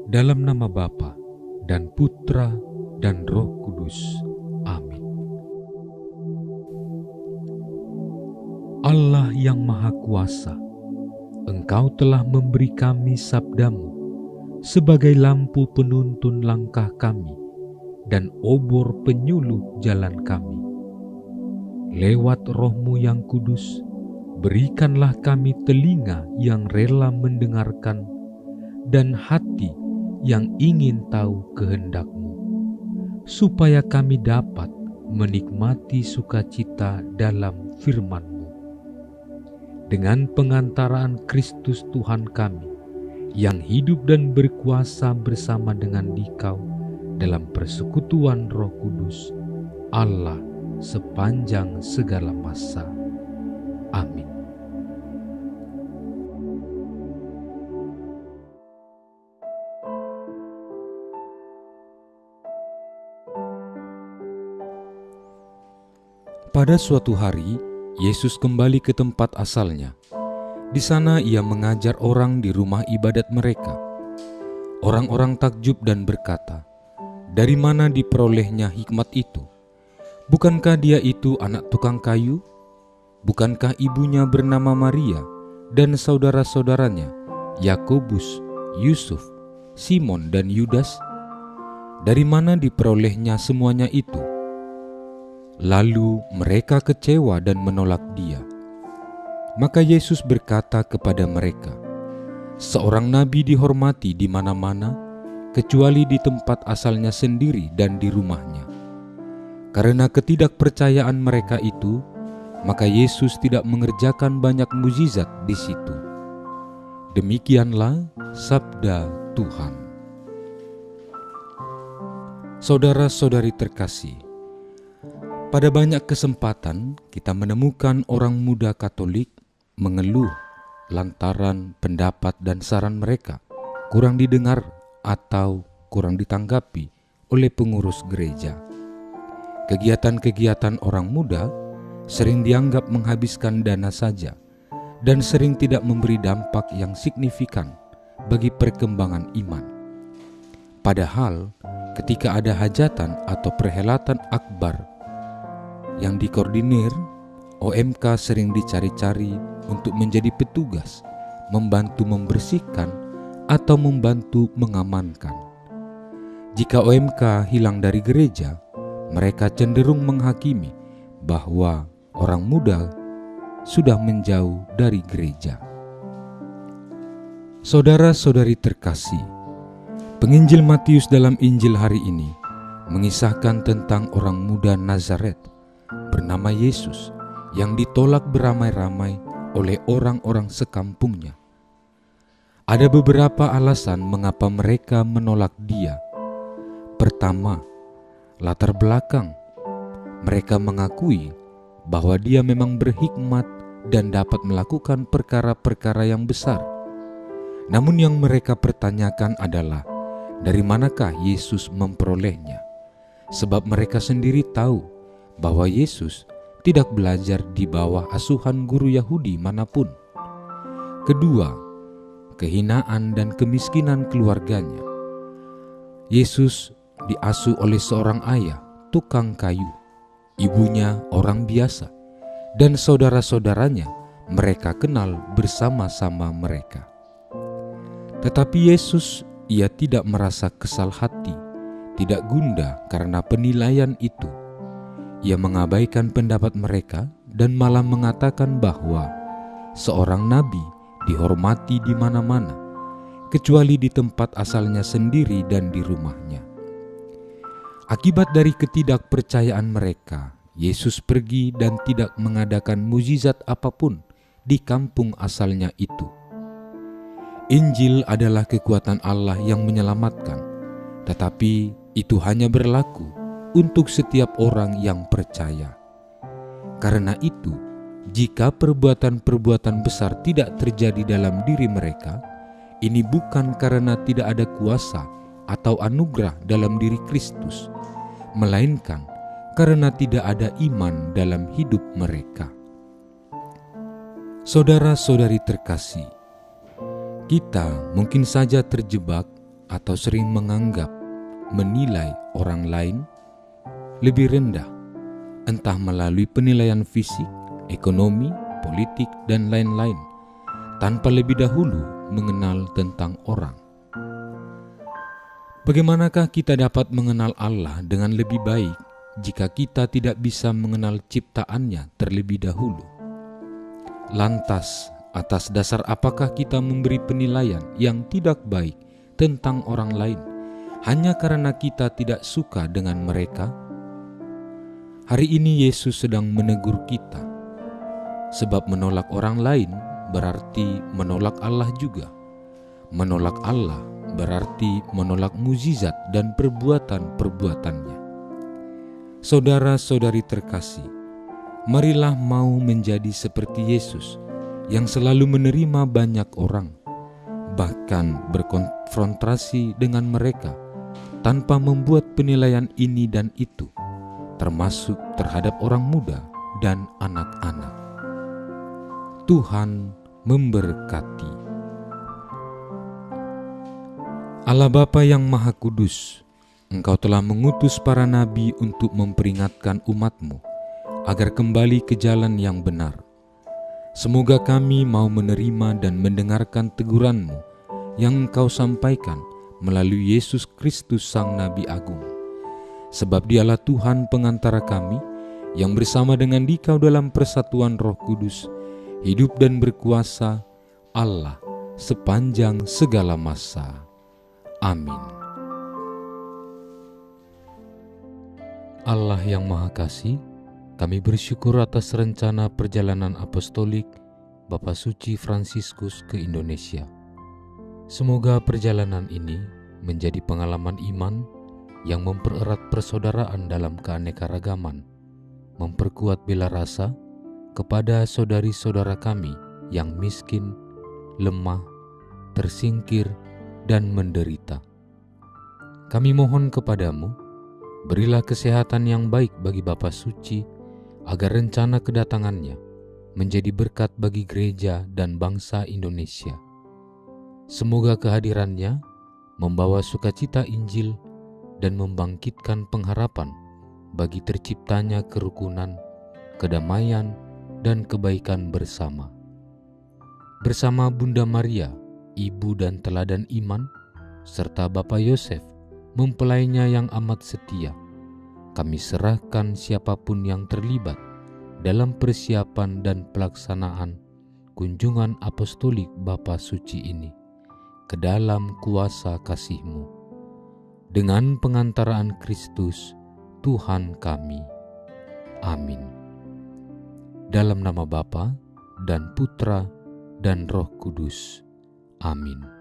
Dalam nama Bapa dan Putra dan Roh Kudus. Amin. Allah yang Maha Kuasa, Engkau telah memberi kami sabda-Mu sebagai lampu penuntun langkah kami dan obor penyuluh jalan kami. Lewat Roh-Mu yang kudus, berikanlah kami telinga yang rela mendengarkan dan hati yang ingin tahu kehendak-Mu, supaya kami dapat menikmati sukacita dalam firman-Mu. Dengan pengantaraan Kristus Tuhan kami, yang hidup dan berkuasa bersama dengan Dikau dalam persekutuan Roh Kudus, Allah sepanjang segala masa. Amin. Pada suatu hari, Yesus kembali ke tempat asalnya. Di sana ia mengajar orang di rumah ibadat mereka. Orang-orang takjub dan berkata, "Dari mana diperolehnya hikmat itu? Bukankah dia itu anak tukang kayu? Bukankah ibunya bernama Maria dan saudara-saudaranya, Yakobus, Yusuf, Simon dan Yudas? Dari mana diperolehnya semuanya itu?" Lalu mereka kecewa dan menolak Dia. Maka Yesus berkata kepada mereka, "Seorang nabi dihormati di mana-mana, kecuali di tempat asalnya sendiri dan di rumahnya." Karena ketidakpercayaan mereka itu, maka Yesus tidak mengerjakan banyak mukjizat di situ. Demikianlah sabda Tuhan. Saudara-saudari terkasih, pada banyak kesempatan kita menemukan orang muda Katolik mengeluh lantaran pendapat dan saran mereka kurang didengar atau kurang ditanggapi oleh pengurus gereja. Kegiatan-kegiatan orang muda sering dianggap menghabiskan dana saja dan sering tidak memberi dampak yang signifikan bagi perkembangan iman. Padahal ketika ada hajatan atau perhelatan akbar yang dikoordinir, OMK sering dicari-cari untuk menjadi petugas, membantu membersihkan atau membantu mengamankan. Jika OMK hilang dari gereja, mereka cenderung menghakimi bahwa orang muda sudah menjauh dari gereja. Saudara-saudari terkasih, penginjil Matius dalam Injil hari ini mengisahkan tentang orang muda Nazaret bernama Yesus yang ditolak beramai-ramai oleh orang-orang sekampungnya. Ada beberapa alasan mengapa mereka menolak Dia. Pertama, latar belakang. Mereka mengakui bahwa Dia memang berhikmat dan dapat melakukan perkara-perkara yang besar. Namun yang mereka pertanyakan adalah, dari manakah Yesus memperolehnya? Sebab mereka sendiri tahu bahwa Yesus tidak belajar di bawah asuhan guru Yahudi manapun. Kedua, kehinaan dan kemiskinan keluarganya. Yesus diasuh oleh seorang ayah, tukang kayu, ibunya orang biasa, dan saudara-saudaranya mereka kenal bersama-sama mereka. Tetapi Yesus, ia tidak merasa kesal hati, tidak gundah karena penilaian itu. Ia mengabaikan pendapat mereka dan malah mengatakan bahwa seorang nabi dihormati di mana-mana, kecuali di tempat asalnya sendiri dan di rumahnya. Akibat dari ketidakpercayaan mereka, Yesus pergi dan tidak mengadakan mukjizat apapun di kampung asalnya itu. Injil adalah kekuatan Allah yang menyelamatkan, tetapi itu hanya berlaku untuk setiap orang yang percaya. Karena itu, jika perbuatan-perbuatan besar tidak terjadi dalam diri mereka, ini bukan karena tidak ada kuasa atau anugerah dalam diri Kristus, melainkan karena tidak ada iman dalam hidup mereka. Saudara-saudari terkasih, kita mungkin saja terjebak atau sering menganggap, menilai orang lain lebih rendah, entah melalui penilaian fisik, ekonomi, politik, dan lain-lain, tanpa lebih dahulu mengenal tentang orang. Bagaimanakah kita dapat mengenal Allah dengan lebih baik jika kita tidak bisa mengenal ciptaannya terlebih dahulu? Lantas, atas dasar apakah kita memberi penilaian yang tidak baik tentang orang lain hanya karena kita tidak suka dengan mereka? Hari ini Yesus sedang menegur kita, sebab menolak orang lain berarti menolak Allah juga. Menolak Allah berarti menolak mukjizat dan perbuatan-perbuatannya. Saudara-saudari terkasih, marilah mau menjadi seperti Yesus yang selalu menerima banyak orang, bahkan berkonfrontasi dengan mereka tanpa membuat penilaian ini dan itu, termasuk terhadap orang muda dan anak-anak. Tuhan memberkati. Allah Bapa yang Maha Kudus, Engkau telah mengutus para nabi untuk memperingatkan umat-Mu agar kembali ke jalan yang benar. Semoga kami mau menerima dan mendengarkan teguran-Mu yang Engkau sampaikan melalui Yesus Kristus Sang Nabi Agung. Sebab Dialah Tuhan pengantara kami yang bersama dengan Dikau dalam persatuan Roh Kudus, hidup dan berkuasa Allah sepanjang segala masa. Amin. Allah yang Maha Kasih, kami bersyukur atas rencana perjalanan apostolik Bapak Suci Fransiskus ke Indonesia. Semoga perjalanan ini menjadi pengalaman iman yang mempererat persaudaraan dalam keanekaragaman, memperkuat bela rasa kepada saudari-saudara kami yang miskin, lemah, tersingkir, dan menderita. Kami mohon kepadamu, berilah kesehatan yang baik bagi Bapak Suci, agar rencana kedatangannya menjadi berkat bagi gereja dan bangsa Indonesia. Semoga kehadirannya membawa sukacita Injil dan membangkitkan pengharapan bagi terciptanya kerukunan, kedamaian, dan kebaikan bersama. Bersama Bunda Maria, Ibu dan Teladan Iman, serta Bapak Yosef, mempelainya yang amat setia, kami serahkan siapapun yang terlibat dalam persiapan dan pelaksanaan kunjungan apostolik Bapa Suci ini ke dalam kuasa kasih-Mu. Dengan pengantaraan Kristus, Tuhan kami. Amin. Dalam nama Bapa dan Putra dan Roh Kudus. Amin.